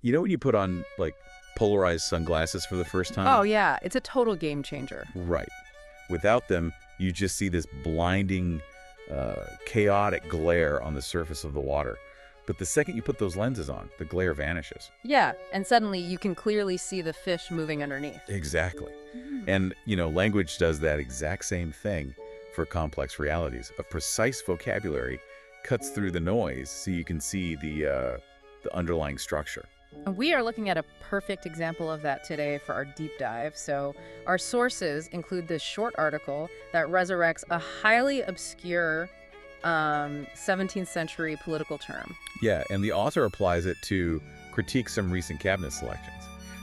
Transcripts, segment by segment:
You know when you put on, like, polarized sunglasses for the first time? Oh, yeah. It's a total game changer. Right. Without them, you just see this blinding, chaotic glare on the surface of the water. But the second you put those lenses on, the glare vanishes. Yeah, and suddenly you can clearly see the fish moving underneath. Exactly. And, language does that exact same thing for complex realities. A precise vocabulary cuts through the noise so you can see the underlying structure. And we are looking at a perfect example of that today for our deep dive. So our sources include this short article that resurrects a highly obscure 17th century political term. Yeah, and the author applies it to critique some recent cabinet selections.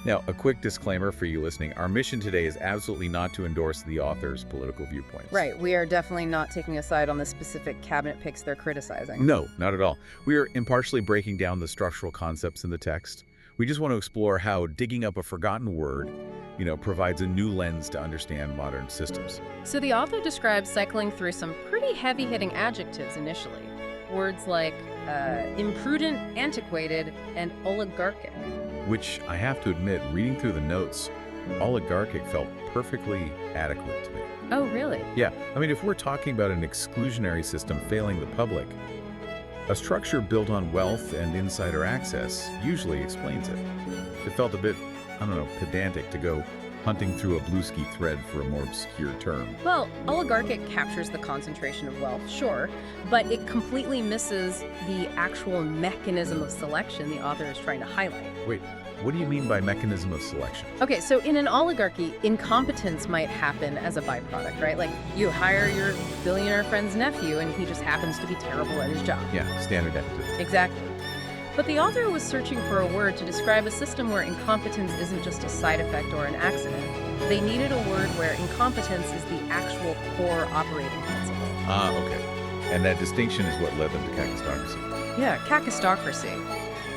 Now, a quick disclaimer for you listening. Our mission today is absolutely not to endorse the author's political viewpoints. Right. We are definitely not taking a side on the specific cabinet picks they're criticizing. No, not at all. We are impartially breaking down the structural concepts in the text. We just want to explore how digging up a forgotten word, provides a new lens to understand modern systems. So the author describes cycling through some pretty heavy-hitting adjectives initially. Words like imprudent, antiquated, and oligarchic. Which, I have to admit, reading through the notes, oligarchic felt perfectly adequate to me. Oh, really? Yeah, if we're talking about an exclusionary system failing the public, a structure built on wealth and insider access usually explains it. It felt a bit, pedantic to go hunting through a Bluesky thread for a more obscure term. Well, oligarchic captures the concentration of wealth, sure, but it completely misses the actual mechanism of selection the author is trying to highlight. Wait, what do you mean by mechanism of selection? Okay, so in an oligarchy, incompetence might happen as a byproduct, right? Like, you hire your billionaire friend's nephew and he just happens to be terrible at his job. Yeah, standard nepotism. Exactly. But the author was searching for a word to describe a system where incompetence isn't just a side effect or an accident. They needed a word where incompetence is the actual core operating principle. Ah, okay. And that distinction is what led them to kakistocracy. Yeah, kakistocracy.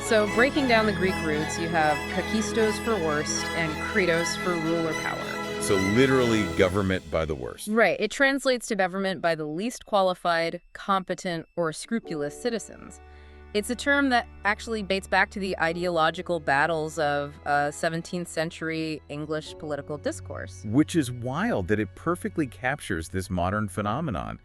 So breaking down the Greek roots, you have kakistos for worst and kratos for rule or power. So literally government by the worst. Right. It translates to government by the least qualified, competent, or scrupulous citizens. It's a term that actually dates back to the ideological battles of 17th century English political discourse. Which is wild that it perfectly captures this modern phenomenon.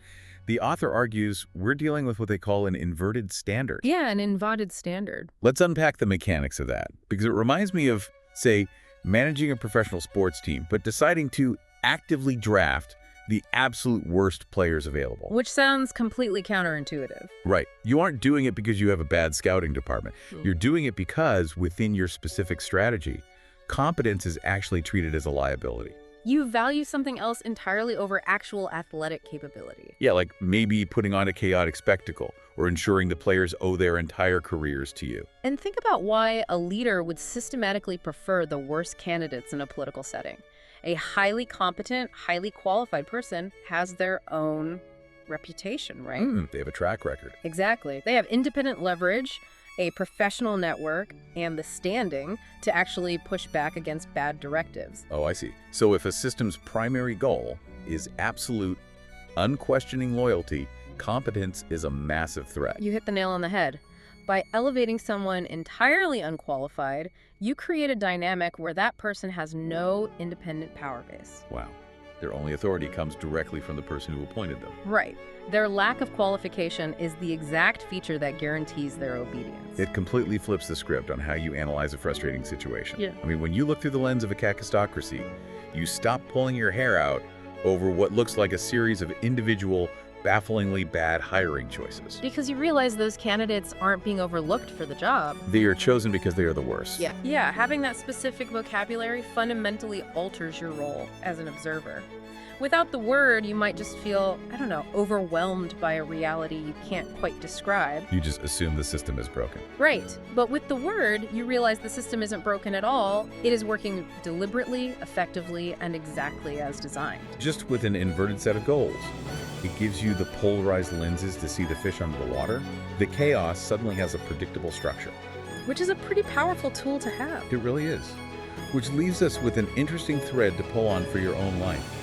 The author argues we're dealing with what they call an inverted standard. Yeah, an inverted standard. Let's unpack the mechanics of that, because it reminds me of, say, managing a professional sports team, but deciding to actively draft the absolute worst players available. Which sounds completely counterintuitive. Right. You aren't doing it because you have a bad scouting department. You're doing it because, within your specific strategy, competence is actually treated as a liability. You value something else entirely over actual athletic capability. Yeah, like maybe putting on a chaotic spectacle or ensuring the players owe their entire careers to you. And think about why a leader would systematically prefer the worst candidates in a political setting. A highly competent, highly qualified person has their own reputation, right? They have a track record. Exactly. They have independent leverage, a professional network, and the standing to actually push back against bad directives. Oh, I see. So if a system's primary goal is absolute, unquestioning loyalty, competence is a massive threat. You hit the nail on the head. By elevating someone entirely unqualified, you create a dynamic where that person has no independent power base. Wow. Their only authority comes directly from the person who appointed them. Right. Their lack of qualification is the exact feature that guarantees their obedience. It completely flips the script on how you analyze a frustrating situation. Yeah. When you look through the lens of a kakistocracy, you stop pulling your hair out over what looks like a series of individual, bafflingly bad hiring choices. Because you realize those candidates aren't being overlooked for the job. They are chosen because they are the worst. Yeah, having that specific vocabulary fundamentally alters your role as an observer. Without the word, you might just feel, overwhelmed by a reality you can't quite describe. You just assume the system is broken. Right. But with the word, you realize the system isn't broken at all. It is working deliberately, effectively, and exactly as designed. Just with an inverted set of goals. It gives you the polarized lenses to see the fish under the water. The chaos suddenly has a predictable structure. Which is a pretty powerful tool to have. It really is. Which leaves us with an interesting thread to pull on for your own life.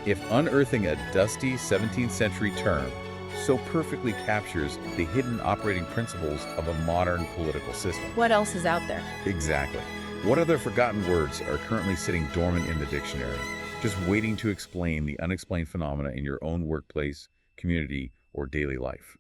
If unearthing a dusty 17th century term so perfectly captures the hidden operating principles of a modern political system. What else is out there? Exactly. What other forgotten words are currently sitting dormant in the dictionary, just waiting to explain the unexplained phenomena in your own workplace, community, or daily life?